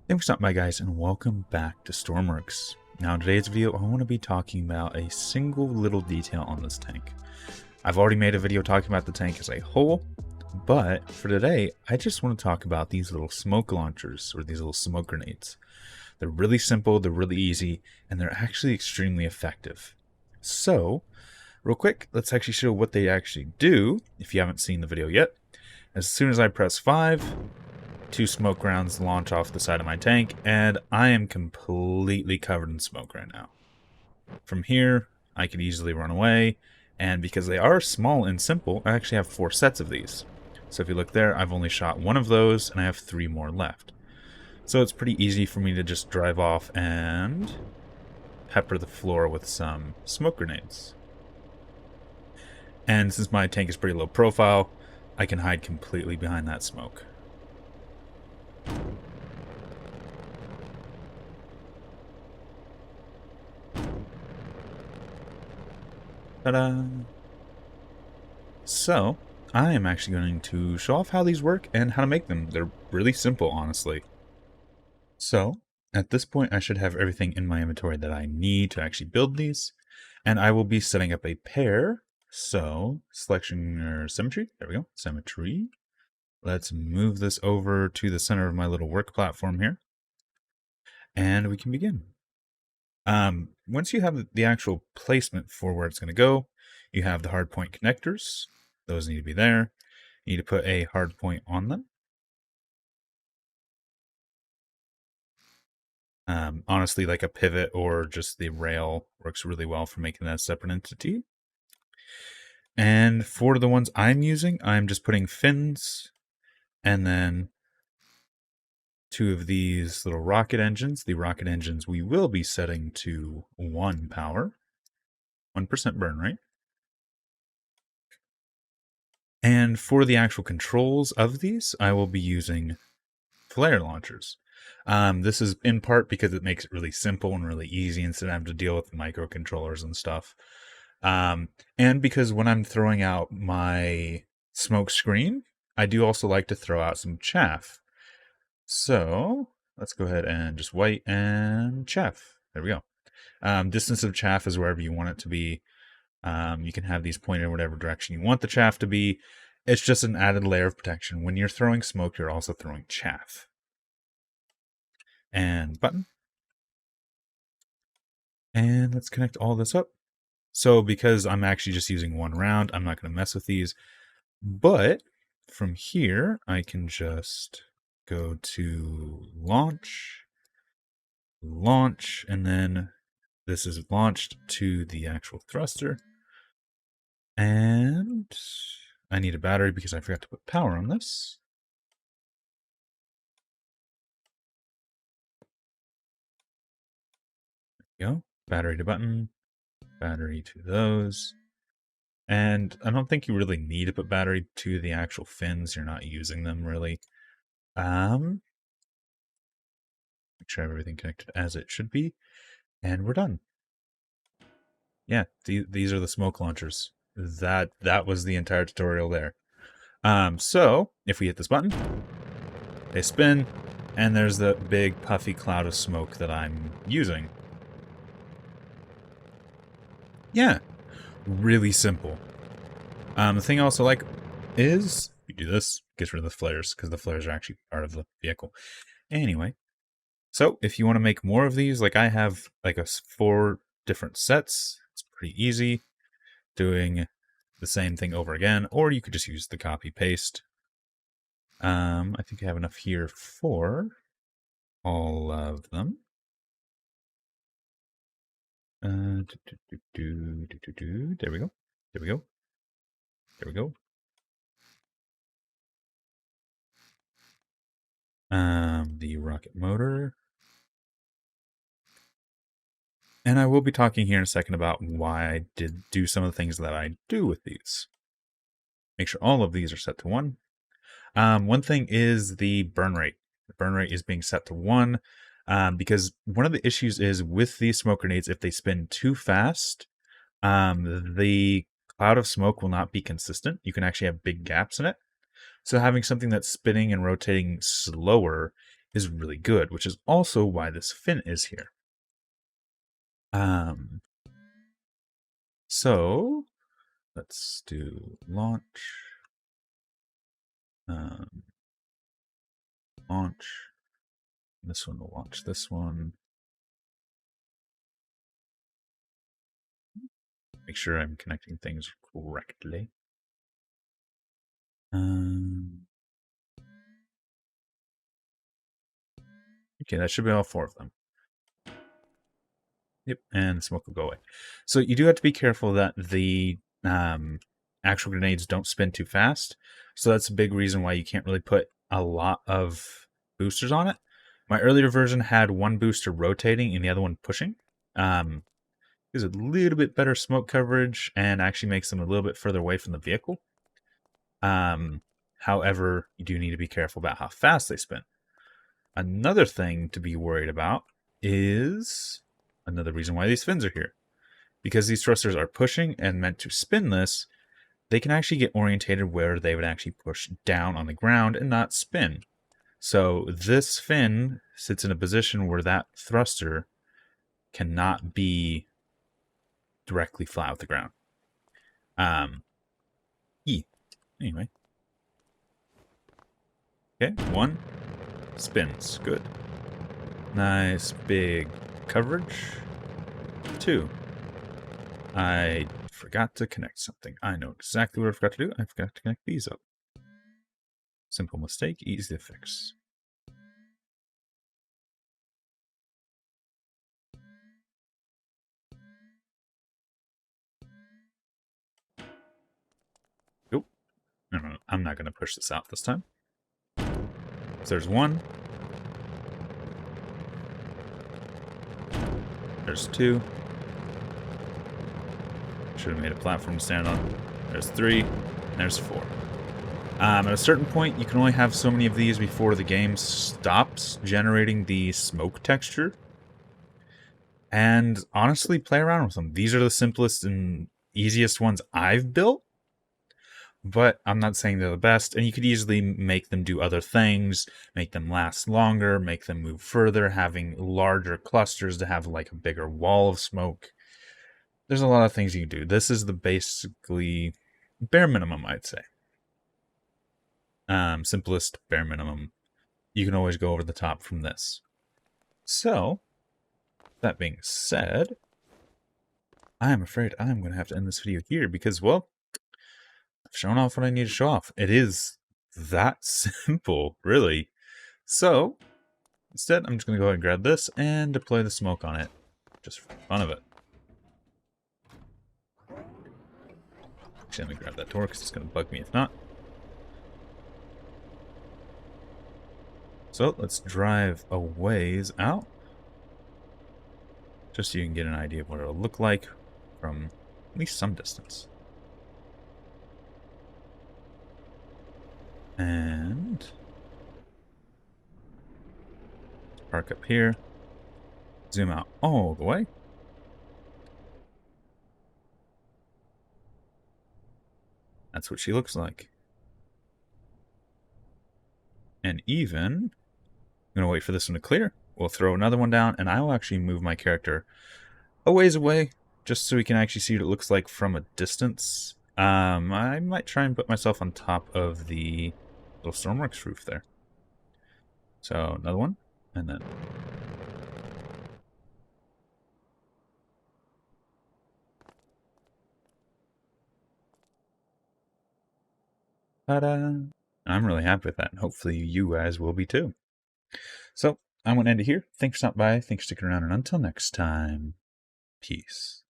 Thanks for stopping by, guys, and welcome back to Stormworks. Now in today's video I want to be talking about a single little detail on this tank. I've already made a video talking about the tank as a whole, but for today I just want to talk about these little smoke launchers, or these little smoke grenades. They're really simple, they're really easy, and they're actually extremely effective. So, real quick, let's actually show what they actually do, if you haven't seen the video yet. As soon as I press 5, 2 smoke rounds launch off the side of my tank, and I am completely covered in smoke right now. From here, I could easily run away, and because they are small and simple, I actually have 4 sets of these. So if you look there, I've only shot 1 of those, and I have 3 more left. So it's pretty easy for me to just drive off and pepper the floor with some smoke grenades. And since my tank is pretty low profile, I can hide completely behind that smoke. Ta-da! So, I am actually going to show off how these work and how to make them. They're really simple, honestly. So, at this point I should have everything in my inventory that I need to actually build these. And I will be setting up a pair. So, selection or symmetry. There we go. Symmetry. Let's move this over to the center of my little work platform here. And we can begin. Once you have the actual placement for where it's going to go, you have the hardpoint connectors. Those need to be there. You need to put a hardpoint on them. Honestly, like a pivot or just the rail works really well for making that a separate entity. And for the ones I'm using, I'm just putting fins and then 2 of these little rocket engines. The rocket engines we will be setting to 1 power, 1% burn rate. And for the actual controls of these, I will be using flare launchers. This is in part because it makes it really simple and really easy instead of having to deal with microcontrollers and stuff. And because when I'm throwing out my smoke screen, I do also like to throw out some chaff. So let's go ahead and just white and chaff. There we go. Distance of chaff is wherever you want it to be. You can have these pointed in whatever direction you want the chaff to be. It's just an added layer of protection. When you're throwing smoke, you're also throwing chaff. And button. And let's connect all this up. So because I'm actually just using 1 round, I'm not going to mess with these. But from here, I can just go to launch, and then this is launched to the actual thruster. And I need a battery because I forgot to put power on this. There we go. Battery to button, battery to those. And I don't think you really need to put battery to the actual fins. You're not using them really. Make sure I have everything connected as it should be. And we're done. Yeah, these are the smoke launchers. That was the entire tutorial there. So if we hit this button, they spin, and there's the big puffy cloud of smoke that I'm using. Yeah, really simple. The thing I also like is you do this, gets rid of the flares, because the flares are actually part of the vehicle. Anyway, so if you want to make more of these, like I have like 4 different sets. It's pretty easy doing the same thing over again, or you could just use the copy paste. I think I have enough here for all of them. There we go. There we go. There we go. The rocket motor. And I will be talking here in a second about why I did do some of the things that I do with these. Make sure all of these are set to 1. One thing is the burn rate. The burn rate is being set to 1 because one of the issues is with these smoke grenades, if they spin too fast, the cloud of smoke will not be consistent. You can actually have big gaps in it. So having something that's spinning and rotating slower is really good, which is also why this fin is here. So let's do launch, launch. This one will launch this one. Make sure I'm connecting things correctly. Okay, that should be all 4 of them. Yep, and the smoke will go away. So you do have to be careful that the actual grenades don't spin too fast. So that's a big reason why you can't really put a lot of boosters on it. My earlier version had one booster rotating and the other one pushing. Gives a little bit better smoke coverage and actually makes them a little bit further away from the vehicle. However, you do need to be careful about how fast they spin. Another thing to be worried about is another reason why these fins are here. Because these thrusters are pushing and meant to spin this, they can actually get orientated where they would actually push down on the ground and not spin. So this fin sits in a position where that thruster cannot be directly flat with the ground. Anyway. Okay, 1 spins. Good. Nice big coverage. 2. I forgot to connect something. I know exactly what I forgot to do. I forgot to connect these up. Simple mistake, easy to fix. Nope. No, I'm not going to push this out this time. So there's 1. There's 2. Should have made a platform to stand on. There's 3. And there's 4. At a certain point, you can only have so many of these before the game stops generating the smoke texture. And honestly, play around with them. These are the simplest and easiest ones I've built. But I'm not saying they're the best, and you could easily make them do other things, make them last longer, make them move further, having larger clusters to have like a bigger wall of smoke. There's a lot of things you can do. This is the basically bare minimum, I'd say. Simplest bare minimum. You can always go over the top from this. So, that being said, I'm afraid I'm going to have to end this video here because, well, I've shown off what I need to show off. It is that simple, really. So, instead, I'm just going to go ahead and grab this and deploy the smoke on it, just for the fun of it. Actually, let me grab that door because it's going to bug me if not. So, let's drive a ways out, just so you can get an idea of what it'll look like from at least some distance. And park up here. Zoom out all the way. That's what she looks like. And even, I'm going to wait for this one to clear. We'll throw another one down, and I will actually move my character a ways away, just so we can actually see what it looks like from a distance. I might try and put myself on top of the little Stormworks roof there. So, another one, and then... ta-da! I'm really happy with that, and hopefully you guys will be too. So, I'm going to end it here. Thanks for stopping by, thanks for sticking around, and until next time, peace.